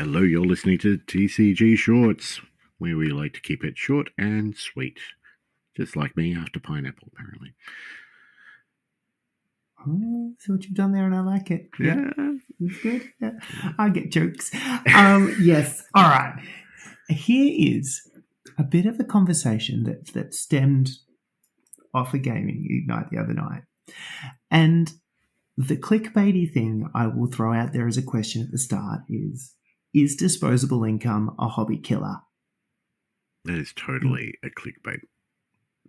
Hello, you're listening to TCG Shorts, where we like to keep it short and sweet. Just like me after pineapple, apparently. Oh, see what you've done there, and I like it. Yeah. It's good. Yeah. I get jokes. Yes. All right. Here is a bit of a conversation that stemmed off a gaming Ignite the other night. And the clickbaity thing I will throw out there as a question at the start is disposable income a hobby killer? That is totally a clickbait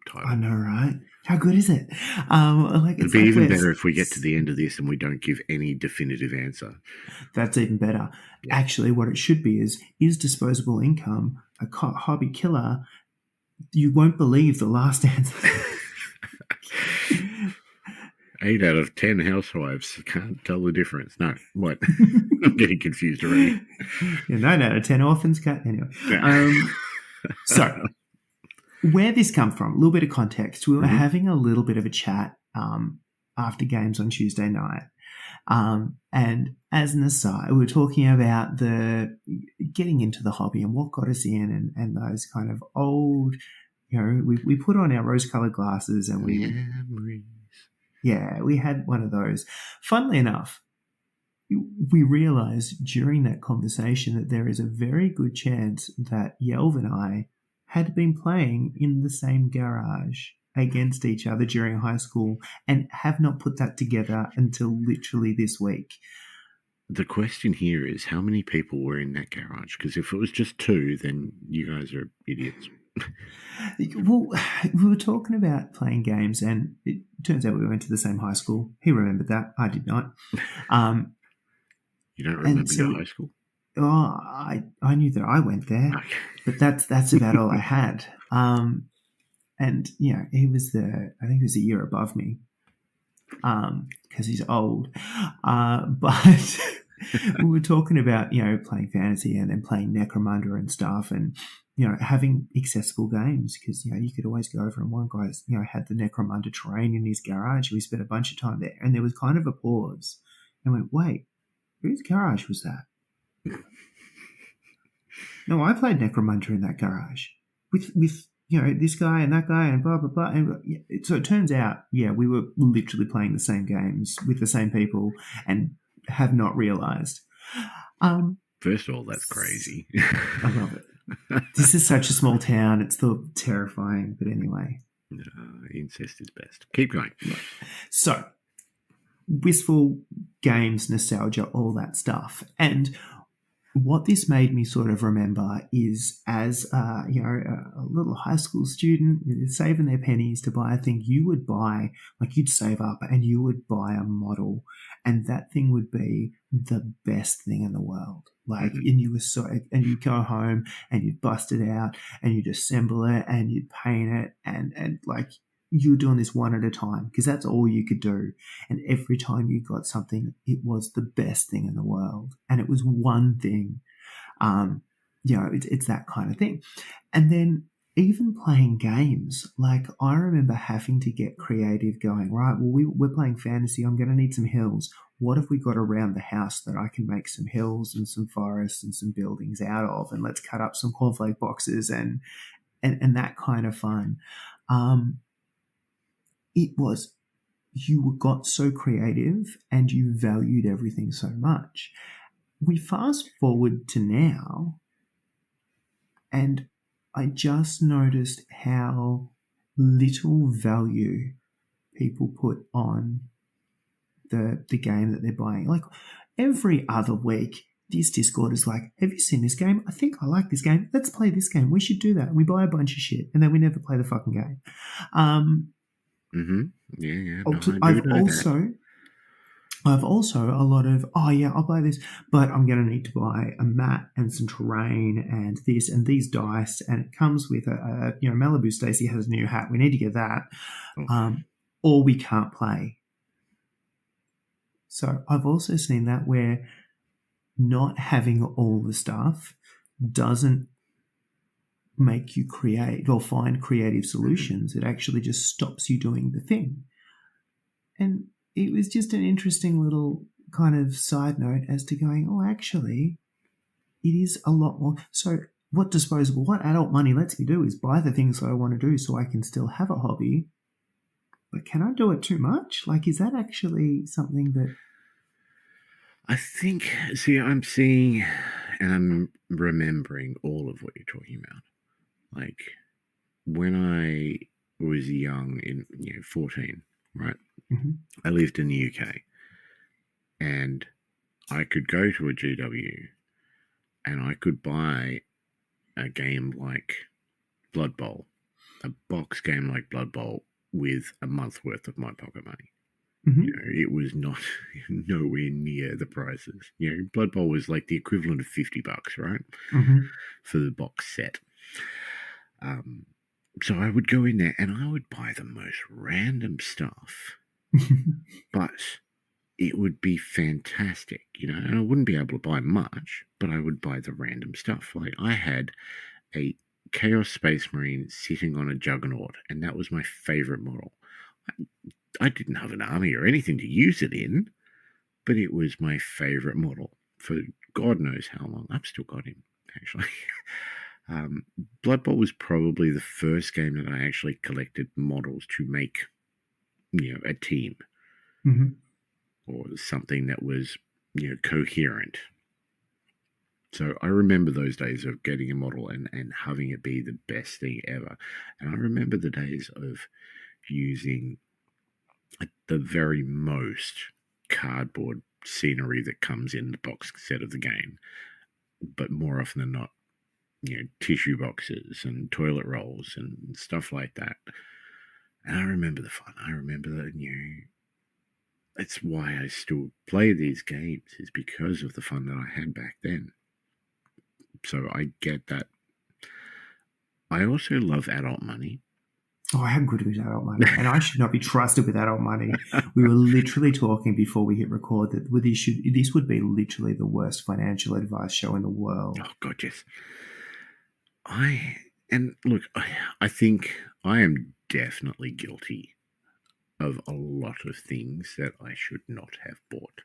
title. I know, right? How good is it? It'd be even better if we get to the end of this and we don't give any definitive answer. That's even better. Yeah. Actually, what it should be is disposable income a hobby killer? You won't believe the last answer. 8 out of 10 housewives can't tell the difference. No, what? I'm getting confused already. Yeah, 9 out of 10 orphans can't. Anyway. So, where this come from, a little bit of context. We were having a little bit of a chat after games on Tuesday night. And as an aside, we were talking about the getting into the hobby and what got us in and those kind of old, we put on our rose-coloured glasses and we had one of those. Funnily enough, we realised during that conversation that there is a very good chance that Yelv and I had been playing in the same garage against each other during high school and have not put that together until literally this week. The question here is how many people were in that garage? Because if it was just 2, then you guys are idiots. Well, we were talking about playing games and it turns out we went to the same high school. He remembered that. I did not. You don't remember your high school? Oh, I knew that I went there, okay. But that's about all I had. And he was I think he was a year above me, because he's old. But we were talking about playing fantasy and then playing Necromunda and stuff, and having accessible games because you could always go over. And one guy had the Necromunda terrain in his garage. We spent a bunch of time there, and there was kind of a pause. And went, wait, whose garage was that? No, I played Necromunda in that garage with this guy and that guy and blah, blah, blah. And so it turns out, we were literally playing the same games with the same people and have not realised. First of all, that's crazy. I love it. This is such a small town. It's still terrifying. But anyway. Incest is best. Keep going. So, wistful games, nostalgia, all that stuff. And what this made me sort of remember is as a little high school student saving their pennies to buy a thing, you would buy, you'd save up and you would buy a model, and that thing would be the best thing in the world. And you'd go home and you'd bust it out and you'd assemble it and you'd paint it and you were doing this one at a time because that's all you could do. And every time you got something, it was the best thing in the world. And it was one thing. It's that kind of thing. And then even playing games, I remember having to get creative going, right, well, we're playing fantasy. I'm going to need some hills. What have we got around the house that I can make some hills and some forests and some buildings out of? And let's cut up some cornflake boxes and that kind of fun. You got so creative and you valued everything so much. We fast forward to now, and I just noticed how little value people put on the game that they're buying. Every other week, this Discord is like, have you seen this game? I think I like this game. Let's play this game. We should do that. And we buy a bunch of shit, and then we never play the fucking game. Yeah. I've also a lot of, I'll buy this, but I'm going to need to buy a mat and some terrain and this and these dice, and it comes with Malibu Stacy has a new hat. We need to get that, or we can't play. So I've also seen that where not having all the stuff doesn't make you create or find creative solutions. It actually just stops you doing the thing. And it was just an interesting little kind of side note as to going, actually, it is a lot more. So what adult money lets me do is buy the things that I want to do so I can still have a hobby. But can I do it too much? Like, is that actually something that... I think, see, I'm seeing and I'm remembering all of what you're talking about. Like, when I was young, 14, right? Mm-hmm. I lived in the UK, and I could go to a GW and I could buy a game like Blood Bowl, a box game like Blood Bowl, with a month's worth of my pocket money. Mm-hmm. It was not nowhere near the prices. Blood Bowl was like the equivalent of $50, right? Mm-hmm. For the box set. So I would go in there and I would buy the most random stuff, but it would be fantastic, and I wouldn't be able to buy much, but I would buy the random stuff. Like, I had a Chaos Space Marine sitting on a Juggernaut, and that was my favorite model. I didn't have an army or anything to use it in, but it was my favorite model for God knows how long. I've still got him, actually. Blood Bowl was probably the first game that I actually collected models to make, a team. Mm-hmm. Or something that was, coherent. So I remember those days of getting a model and having it be the best thing ever. And I remember the days of using at the very most cardboard scenery that comes in the box set of the game, but more often than not, tissue boxes and toilet rolls and stuff like that. And I remember the fun. I remember the That's why I still play these games, is because of the fun that I had back then. So I get that. I also love adult money. Oh, how good is adult money? And I should not be trusted with adult money. We were literally talking before we hit record that this would be literally the worst financial advice show in the world. Oh, God, yes. I think I am definitely guilty of a lot of things that I should not have bought.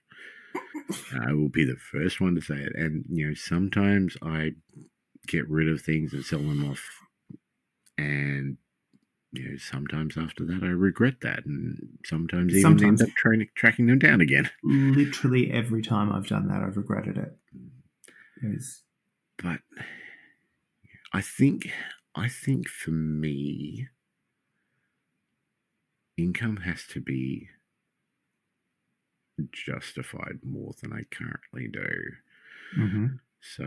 I will be the first one to say it. And, sometimes I get rid of things and sell them off. And, sometimes after that I regret that. And sometimes even end up tracking them down again. Literally every time I've done that, I've regretted it. But I think for me, income has to be justified more than I currently do. Mm-hmm. So,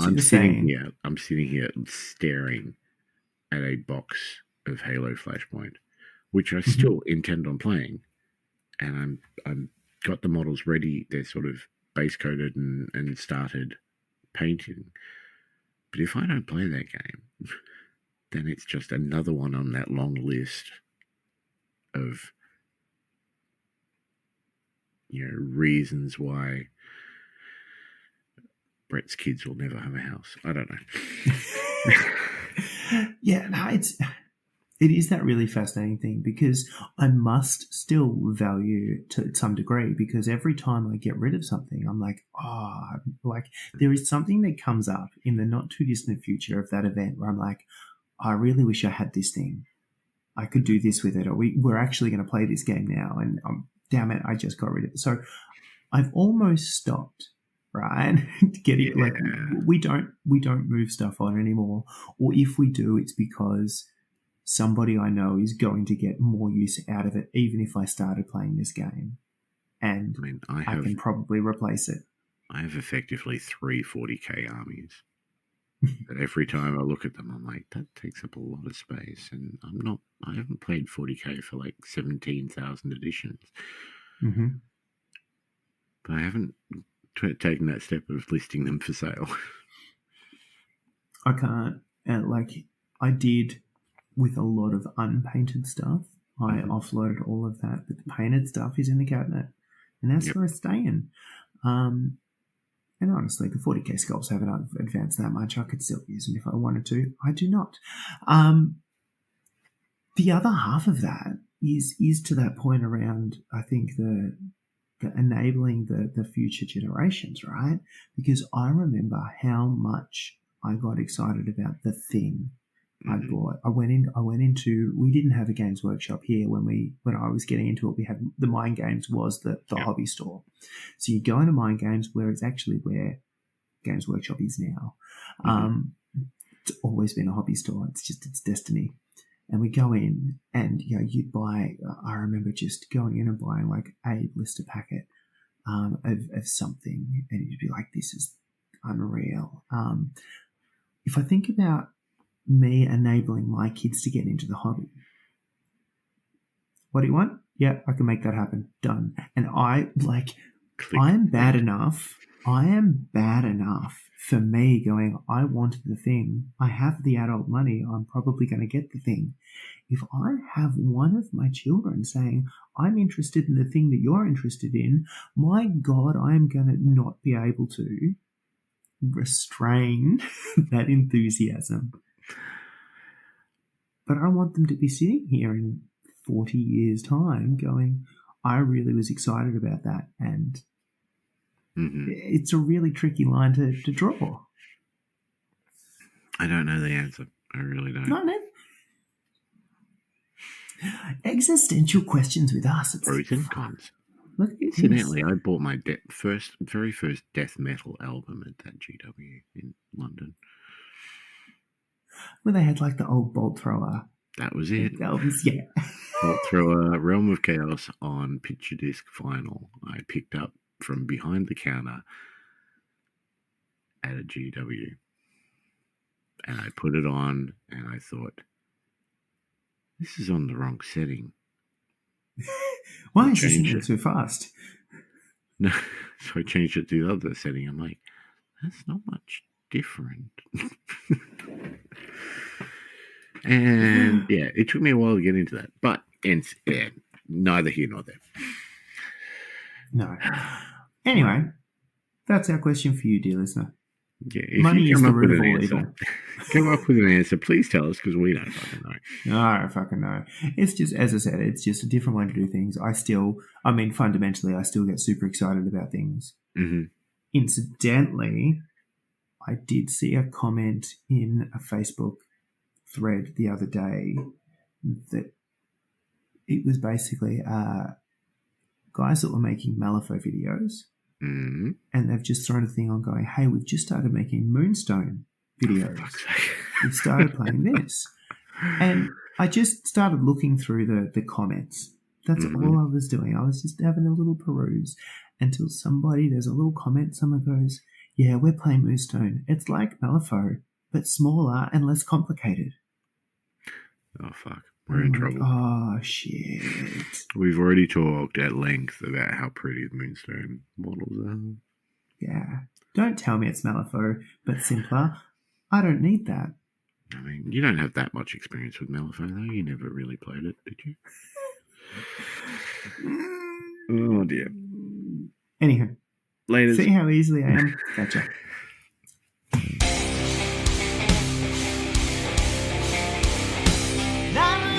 So I'm sitting here staring at a box of Halo Flashpoint, which I still intend on playing, and I'm got the models ready. They're sort of base coated and started painting. But if I don't play that game, then it's just another one on that long list of reasons why Brett's kids will never have a house. I don't know. Yeah, no, it is that really fascinating thing, because I must still value to some degree, because every time I get rid of something, I'm like, there is something that comes up in the not too distant future of that event where I'm like, I really wish I had this thing. I could do this with it, or we're actually going to play this game now, and damn it, I just got rid of it. So I've almost stopped, right? Like, we don't move stuff on anymore, or if we do, it's because somebody I know is going to get more use out of it, even if I started playing this game, and I can probably replace it. I have effectively 3 40k armies. But every time I look at them, I'm like, that takes up a lot of space, and I haven't played 40k for like 17,000 editions. Mm-hmm. But I haven't taken that step of listing them for sale. I can't. I did with a lot of unpainted stuff. I offloaded all of that, but the painted stuff is in the cabinet, and that's where it's staying. And honestly, the 40k sculpts haven't advanced that much. I could still use them if I wanted to. I do not. The other half of that is to that point around, I think, the enabling the future generations, right? Because I remember how much I got excited about the thing I bought. I went into. We didn't have a Games Workshop here when I was getting into it. We had the Mind Games was the hobby store. So you go into Mind Games where it's actually where Games Workshop is now. It's always been a hobby store. It's just its destiny. And we go in, and you'd buy. I remember just going in and buying like a blister packet of something, and you'd be like, "This is unreal." If I think about me enabling my kids to get into the hobby, what do you want? Yeah, I can make that happen. Done. And I am bad enough for me going, I wanted the thing. I have the adult money. I'm probably going to get the thing. If I have one of my children saying, I'm interested in the thing that you're interested in, my God, I'm going to not be able to restrain that enthusiasm. But I want them to be sitting here in 40 years' time going, I really was excited about that. And it's a really tricky line to draw. I don't know the answer. I really don't. No. Existential questions with us. It's pros and cons. Look, incidentally, I bought my very first death metal album at that GW in London. Where they had like the old Bolt Thrower. That was it. Albums, yeah. Bolt Thrower, Realm of Chaos on picture disc vinyl. I picked up from behind the counter at a GW. And I put it on, and I thought, this is on the wrong setting. Why is this so fast? No, so I changed it to the other setting. I'm like, that's not much different. And yeah, it took me a while to get into that, but neither here nor there. No. Anyway, that's our question for you, dear listener. Yeah, if money you is come the up with root of an all answer, evil. come up with an answer. Please tell us, because we don't fucking know. I don't fucking know. It's just, as I said, it's just a different way to do things. Fundamentally, I still get super excited about things. Mm-hmm. Incidentally, I did see a comment in a Facebook thread the other day that it was basically guys that were making Malifaux videos. Mm-hmm. And they've just thrown a thing on going, hey, we've just started making Moonstone videos. We've started playing this. And I just started looking through the comments. That's all I was doing. I was just having a little peruse until there's a little comment, someone goes, yeah, we're playing Moonstone. It's like Malifaux, but smaller and less complicated. Oh, fuck. We're in trouble. Oh, shit. We've already talked at length about how pretty the Moonstone models are. Yeah. Don't tell me it's Malifaux, but simpler. I don't need that. I mean, you don't have that much experience with Malifaux, though. You never really played it, did you? Oh, dear. Anyhow. Later. See how easily I am? Gotcha. Not